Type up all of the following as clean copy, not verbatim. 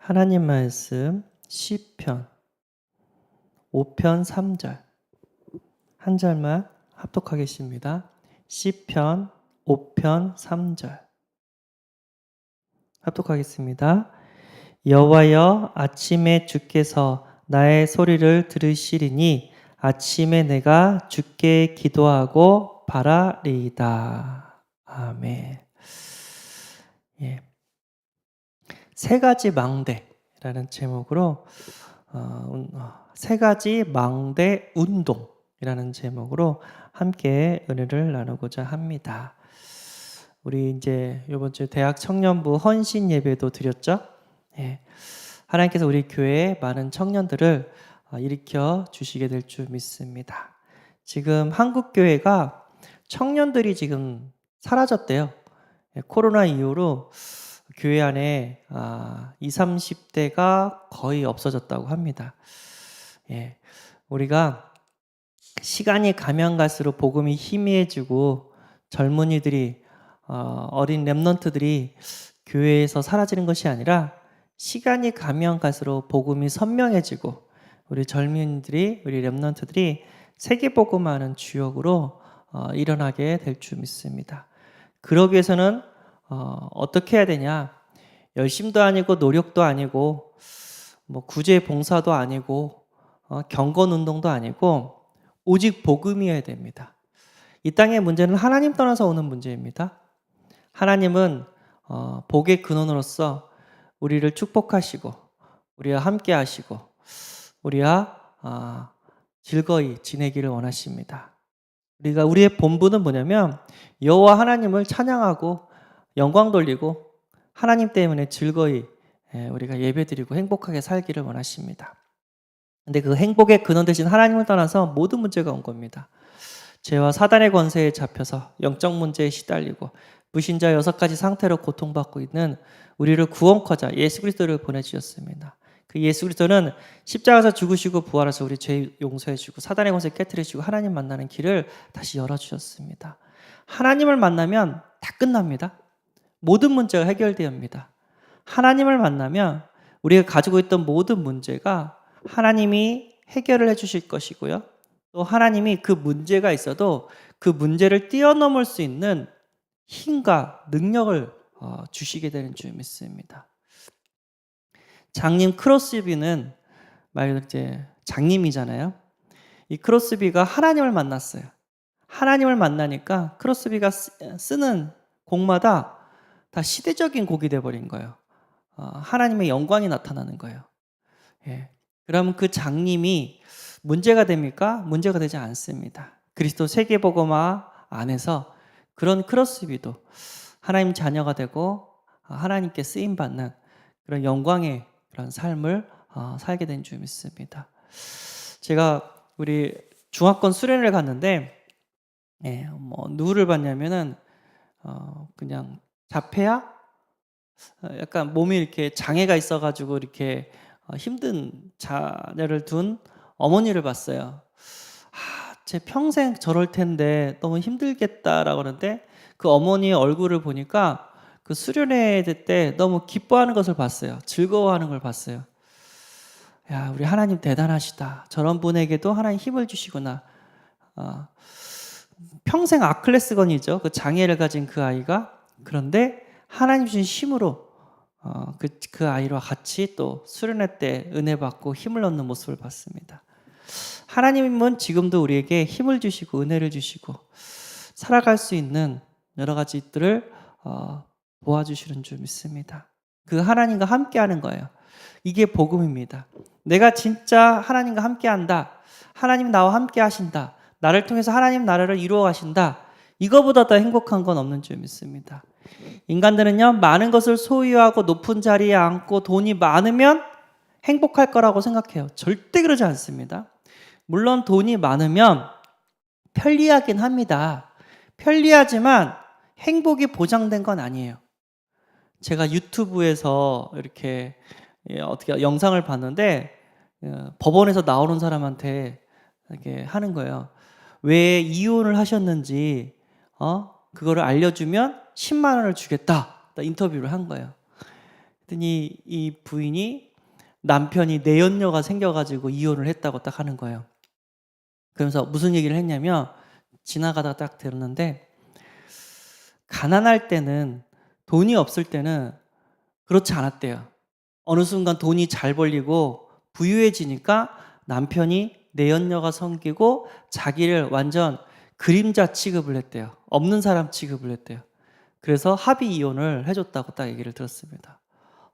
하나님 말씀 시편 5편 3절 한 절만 합독하겠습니다. 시편 5편 3절 합독하겠습니다. 여호와여, 아침에 주께서 나의 소리를 들으시리니 아침에 내가 주께 기도하고 바라리이다. 아멘. 예. 세 가지 망대라는 제목으로 세 가지 망대 운동이라는 제목으로 함께 은혜를 나누고자 합니다. 우리 이제 이번 주 대학 청년부 헌신 예배도 드렸죠? 예. 하나님께서 우리 교회에 많은 청년들을 일으켜 주시게 될 줄 믿습니다. 지금 한국 교회가 청년들이 지금 사라졌대요. 예, 코로나 이후로 교회 안에 20, 30대가 거의 없어졌다고 합니다. 예, 우리가 시간이 가면 갈수록 복음이 희미해지고 젊은이들이 어린 렘넌트들이 교회에서 사라지는 것이 아니라 시간이 가면 갈수록 복음이 선명해지고 우리 젊은이들이 우리 렘넌트들이 세계 복음하는 주역으로 일어나게 될 줄 믿습니다. 그러기 위해서는 어떻게 해야 되냐? 열심도 아니고 노력도 아니고 뭐 구제 봉사도 아니고 경건 운동도 아니고 오직 복음이어야 됩니다. 이 땅의 문제는 하나님 떠나서 오는 문제입니다. 하나님은 복의 근원으로서 우리를 축복하시고 우리와 함께 하시고 우리와 즐거이 지내기를 원하십니다. 우리의 본분은 뭐냐면 여호와 하나님을 찬양하고 영광 돌리고 하나님 때문에 즐거이 우리가 예배드리고 행복하게 살기를 원하십니다. 근데 그 행복의 근원 되신 하나님을 떠나서 모든 문제가 온 겁니다. 죄와 사단의 권세에 잡혀서 영적 문제에 시달리고 불신자 6가지 상태로 고통받고 있는 우리를 구원코자 예수 그리스도를 보내주셨습니다. 그 예수 그리스도는 십자가에서 죽으시고 부활하셔서 우리 죄 용서해 주고 사단의 권세 깨트리시고 하나님 만나는 길을 다시 열어주셨습니다. 하나님을 만나면 다 끝납니다. 모든 문제가 해결됩니다. 하나님을 만나면 우리가 가지고 있던 모든 문제가 하나님이 해결을 해주실 것이고요. 또 하나님이 그 문제가 있어도 그 문제를 뛰어넘을 수 있는 힘과 능력을 주시게 되는 줄 믿습니다. 장님 크로스비는 말 그대로 이제 장님이잖아요. 이 크로스비가 하나님을 만났어요. 하나님을 만나니까 크로스비가 쓰는 곡마다 다 시대적인 곡이 돼버린 거예요. 하나님의 영광이 나타나는 거예요. 예. 그러면 그 장님이 문제가 됩니까? 문제가 되지 않습니다. 그리스도 세계복음화 안에서 그런 크로스비도 하나님 자녀가 되고 하나님께 쓰임받는 그런 영광의 그런 삶을 살게 된 줄 믿습니다. 제가 우리 중화권 수련회를 갔는데 누구를 봤냐면은 그냥 자폐야? 약간 몸이 이렇게 장애가 있어가지고 이렇게 힘든 자녀를 둔 어머니를 봤어요. 제 평생 저럴 텐데 너무 힘들겠다라고 하는데 그 어머니의 얼굴을 보니까 그 수련회 때 너무 기뻐하는 것을 봤어요. 즐거워하는 걸 봤어요. 야, 우리 하나님 대단하시다. 저런 분에게도 하나님 힘을 주시구나. 평생 아클레스건이죠. 그 장애를 가진 그 아이가. 그런데 하나님 주신 힘으로 그 아이와 같이 또 수련회 때 은혜 받고 힘을 얻는 모습을 봤습니다. 하나님은 지금도 우리에게 힘을 주시고 은혜를 주시고 살아갈 수 있는 여러 가지들을 도와주시는 줄 믿습니다. 그 하나님과 함께하는 거예요. 이게 복음입니다. 내가 진짜 하나님과 함께한다. 하나님 나와 함께 하신다. 나를 통해서 하나님 나라를 이루어 가신다. 이거보다 더 행복한 건 없는 줄 믿습니다. 인간들은요, 많은 것을 소유하고 높은 자리에 앉고 돈이 많으면 행복할 거라고 생각해요. 절대 그러지 않습니다. 물론 돈이 많으면 편리하긴 합니다. 편리하지만 행복이 보장된 건 아니에요. 제가 유튜브에서 이렇게 어떻게 영상을 봤는데 법원에서 나오는 사람한테 이렇게 하는 거예요. 왜 이혼을 하셨는지 그거를 알려주면 10만 원을 주겠다. 인터뷰를 한 거예요. 그랬더니 이 부인이 남편이 내연녀가 생겨가지고 이혼을 했다고 딱 하는 거예요. 그러면서 무슨 얘기를 했냐면 지나가다가 딱 들었는데 가난할 때는 돈이 없을 때는 그렇지 않았대요. 어느 순간 돈이 잘 벌리고 부유해지니까 남편이 내연녀가 생기고 자기를 완전 그림자 취급을 했대요. 없는 사람 취급을 했대요. 그래서 합의 이혼을 해줬다고 딱 얘기를 들었습니다.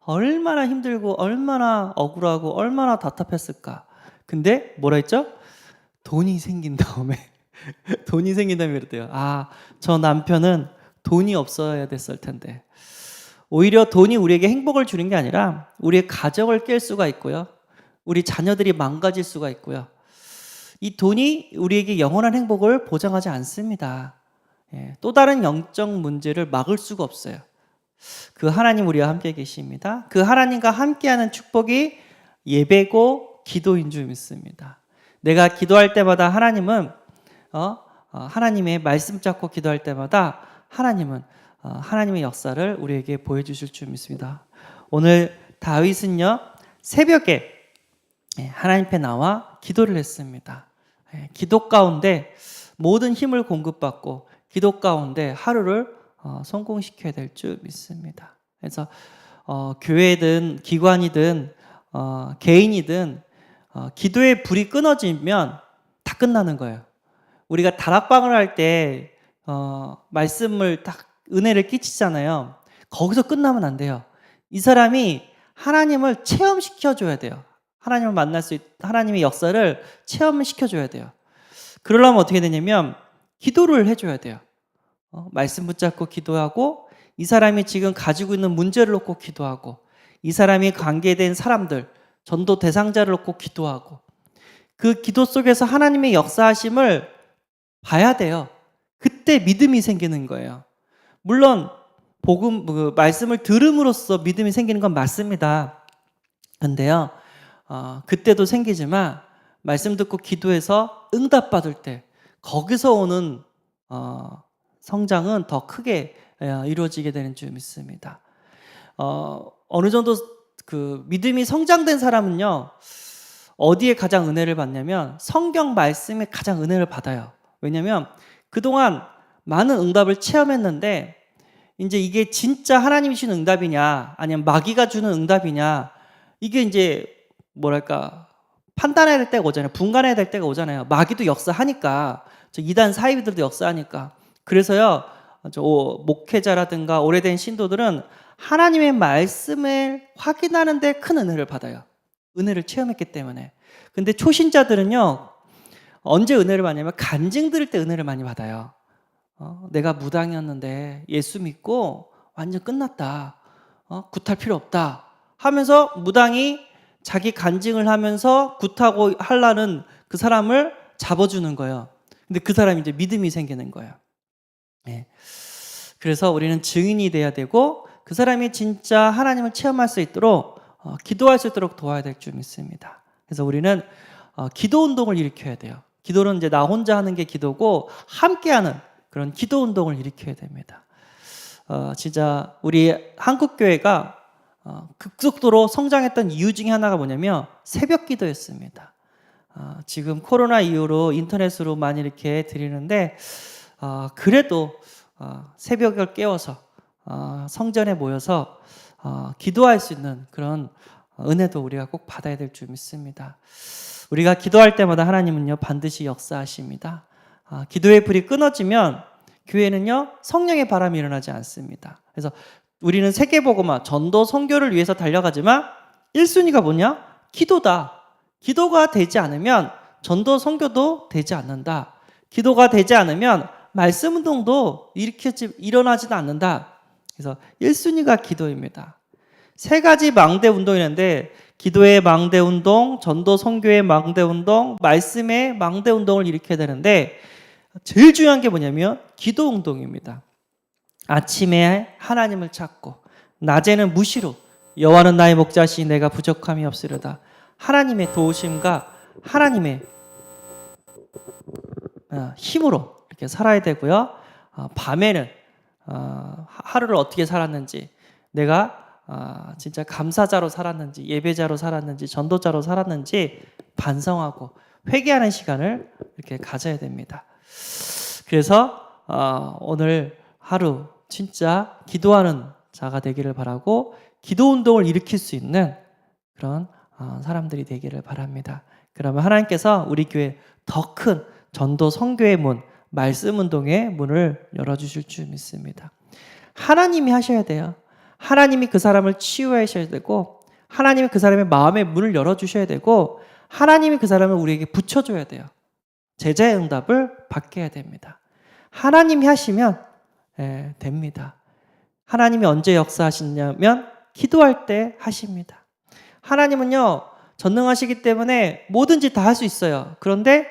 얼마나 힘들고 얼마나 억울하고 얼마나 답답했을까. 근데 뭐라 했죠? 돈이 생긴 다음에 돈이 생긴 다음에 그랬대요. 아, 저 남편은 돈이 없어야 됐을 텐데. 오히려 돈이 우리에게 행복을 주는 게 아니라 우리의 가정을 깰 수가 있고요. 우리 자녀들이 망가질 수가 있고요. 이 돈이 우리에게 영원한 행복을 보장하지 않습니다. 또 다른 영적 문제를 막을 수가 없어요. 그 하나님 우리와 함께 계십니다. 그 하나님과 함께하는 축복이 예배고 기도인 줄 믿습니다. 내가 기도할 때마다 하나님은 하나님의 말씀 잡고 기도할 때마다 하나님은 하나님의 역사를 우리에게 보여주실 줄 믿습니다. 오늘 다윗은요 새벽에 하나님 앞에 나와 기도를 했습니다. 기도 가운데 모든 힘을 공급받고 기도 가운데 하루를 성공시켜야 될 줄 믿습니다. 그래서 교회든 기관이든 개인이든 기도의 불이 끊어지면 다 끝나는 거예요. 우리가 다락방을 할 때 말씀을 딱 은혜를 끼치잖아요. 거기서 끝나면 안 돼요. 이 사람이 하나님을 체험시켜줘야 돼요. 하나님을 만날 수 하나님의 역사를 체험시켜줘야 돼요. 그러려면 어떻게 되냐면 기도를 해줘야 돼요. 말씀 붙잡고 기도하고 이 사람이 지금 가지고 있는 문제를 놓고 기도하고 이 사람이 관계된 사람들 전도 대상자를 놓고 기도하고 그 기도 속에서 하나님의 역사하심을 봐야 돼요. 그때 믿음이 생기는 거예요. 물론 복음 말씀을 들음으로써 믿음이 생기는 건 맞습니다. 근데요 그때도 생기지만 말씀 듣고 기도해서 응답받을 때 거기서 오는 성장은 더 크게 이루어지게 되는 줄 믿습니다. 어느 정도 그 믿음이 성장된 사람은요 어디에 가장 은혜를 받냐면 성경 말씀에 가장 은혜를 받아요. 왜냐하면 그동안 많은 응답을 체험했는데 이제 이게 진짜 하나님이 주는 응답이냐 아니면 마귀가 주는 응답이냐 이게 이제 뭐랄까 판단해야 될 때가 오잖아요. 분간해야 될 때가 오잖아요. 마귀도 역사하니까 저 이단 사이비들도 역사하니까 그래서요 목회자라든가 오래된 신도들은 하나님의 말씀을 확인하는 데 큰 은혜를 받아요. 은혜를 체험했기 때문에. 근데 초신자들은요 언제 은혜를 받냐면 간증 들을 때 은혜를 많이 받아요. 내가 무당이었는데 예수 믿고 완전 끝났다. 굿할 필요 없다 하면서 무당이 자기 간증을 하면서 굿하고 하려는 그 사람을 잡아주는 거예요. 근데 그 사람이 이제 믿음이 생기는 거예요. 그래서 우리는 증인이 돼야 되고 그 사람이 진짜 하나님을 체험할 수 있도록 기도할 수 있도록 도와야 될 줄 믿습니다. 그래서 우리는 기도 운동을 일으켜야 돼요. 기도는 이제 나 혼자 하는 게 기도고 함께하는 그런 기도 운동을 일으켜야 됩니다. 진짜 우리 한국교회가 급속도로 성장했던 이유 중에 하나가 뭐냐면 새벽 기도였습니다. 지금 코로나 이후로 인터넷으로 많이 이렇게 드리는데 그래도 새벽을 깨워서 성전에 모여서 기도할 수 있는 그런 은혜도 우리가 꼭 받아야 될 줄 믿습니다. 우리가 기도할 때마다 하나님은요 반드시 역사하십니다. 기도의 불이 끊어지면 교회는요 성령의 바람이 일어나지 않습니다. 그래서 우리는 세계복음화 전도 선교를 위해서 달려가지만 1순위가 뭐냐? 기도다. 기도가 되지 않으면 전도 선교도 되지 않는다. 기도가 되지 않으면 말씀 운동도 일어나지도 않는다. 그래서 1순위가 기도입니다. 세 가지 망대 운동이 있는데 기도의 망대 운동, 전도 선교의 망대 운동, 말씀의 망대 운동을 일으켜야 되는데 제일 중요한 게 뭐냐면 기도 운동입니다. 아침에 하나님을 찾고 낮에는 무시로 여호와는 나의 목자시니 내가 부족함이 없으리로다. 하나님의 도우심과 하나님의 힘으로 이렇게 살아야 되고요. 밤에는 하루를 어떻게 살았는지 내가 진짜 감사자로 살았는지, 예배자로 살았는지, 전도자로 살았는지 반성하고 회개하는 시간을 이렇게 가져야 됩니다. 그래서 오늘 하루 진짜 기도하는 자가 되기를 바라고 기도 운동을 일으킬 수 있는 그런 사람들이 되기를 바랍니다. 그러면 하나님께서 우리 교회 더 큰 전도 선교의 문, 말씀 운동의 문을 열어주실 줄 믿습니다. 하나님이 하셔야 돼요. 하나님이 그 사람을 치유하셔야 되고, 하나님이 그 사람의 마음의 문을 열어주셔야 되고, 하나님이 그 사람을 우리에게 붙여줘야 돼요. 제자의 응답을 받게 해야 됩니다. 하나님이 하시면 됩니다. 하나님이 언제 역사하시냐면 기도할 때 하십니다. 하나님은요, 전능하시기 때문에 뭐든지 다 할 수 있어요. 그런데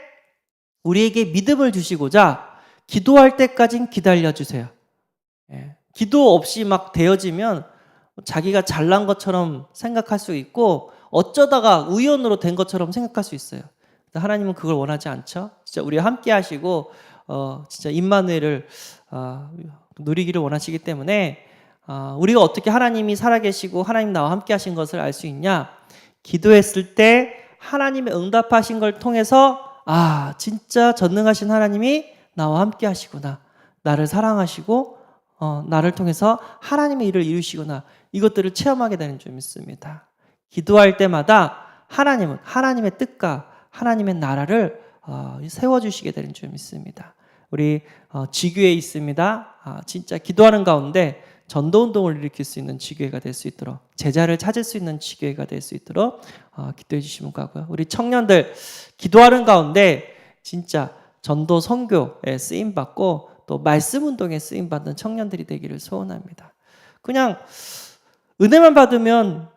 우리에게 믿음을 주시고자 기도할 때까진 기다려주세요. 기도 없이 막 되어지면 자기가 잘난 것처럼 생각할 수 있고 어쩌다가 우연으로 된 것처럼 생각할 수 있어요. 하나님은 그걸 원하지 않죠. 진짜 우리와 함께 하시고 진짜 임마누엘을 누리기를 원하시기 때문에 우리가 어떻게 하나님이 살아계시고 하나님 나와 함께 하신 것을 알 수 있냐? 기도했을 때 하나님의 응답하신 걸 통해서 진짜 전능하신 하나님이 나와 함께 하시구나. 나를 사랑하시고 나를 통해서 하나님의 일을 이루시구나. 이것들을 체험하게 되는 줄 믿습니다. 기도할 때마다 하나님은 하나님의 뜻과 하나님의 나라를 세워주시게 되는 줄 믿습니다. 우리 지교회에 있습니다. 진짜 기도하는 가운데 전도운동을 일으킬 수 있는 지교회가 될 수 있도록, 제자를 찾을 수 있는 지교회가 될 수 있도록 기도해 주시면 가고요. 우리 청년들 기도하는 가운데 진짜 전도 선교에 쓰임받고 또 말씀 운동에 쓰임받는 청년들이 되기를 소원합니다. 그냥 은혜만 받으면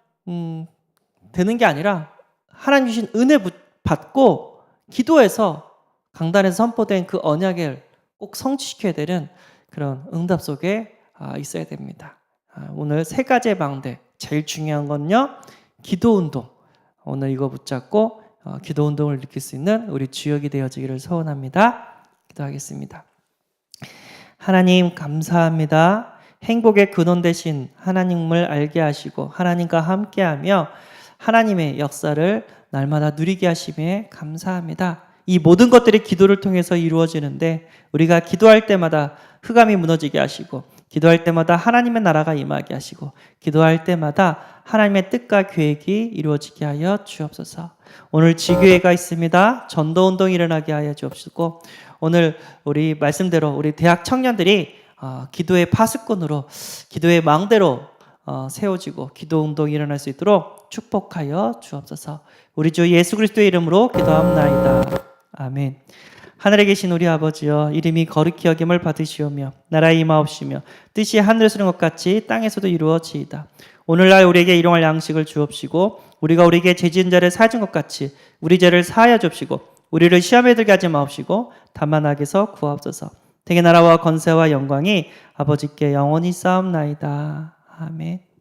되는 게 아니라 하나님 주신 은혜 받고 기도해서 강단에서 선포된 그 언약을 꼭 성취시켜야 되는 그런 응답 속에 있어야 됩니다. 오늘 세 가지의 방대, 제일 중요한 건요, 기도 운동. 오늘 이거 붙잡고 기도 운동을 일으킬 수 있는 우리 주역이 되어지기를 소원합니다. 기도하겠습니다. 하나님 감사합니다. 행복의 근원 되신 하나님을 알게 하시고 하나님과 함께하며 하나님의 역사를 날마다 누리게 하심에 감사합니다. 이 모든 것들이 기도를 통해서 이루어지는데 우리가 기도할 때마다 흑암이 무너지게 하시고 기도할 때마다 하나님의 나라가 임하게 하시고 기도할 때마다 하나님의 뜻과 계획이 이루어지게 하여 주옵소서. 오늘 지교회가 있습니다. 전도운동이 일어나게 하여 주옵시고 오늘 우리 말씀대로 우리 대학 청년들이 기도의 파수꾼으로 기도의 망대로 세워지고 기도운동이 일어날 수 있도록 축복하여 주옵소서. 우리 주 예수 그리스도의 이름으로 기도합나이다. 아멘. 하늘에 계신 우리 아버지여, 이름이 거룩히 여김을 받으시오며 나라의 임하옵시며 뜻이 하늘에서 이룬 것 같이 땅에서도 이루어지이다. 오늘날 우리에게 일용할 양식을 주옵시고 우리가 우리에게 죄 지은 자를 사하준 것 같이 우리 죄를 사하여 주옵시고 우리를 시험에 들게 하지 마옵시고 다만 악에서 구하옵소서. 대개 나라와 권세와 영광이 아버지께 영원히 쌓옵나이다. 아멘.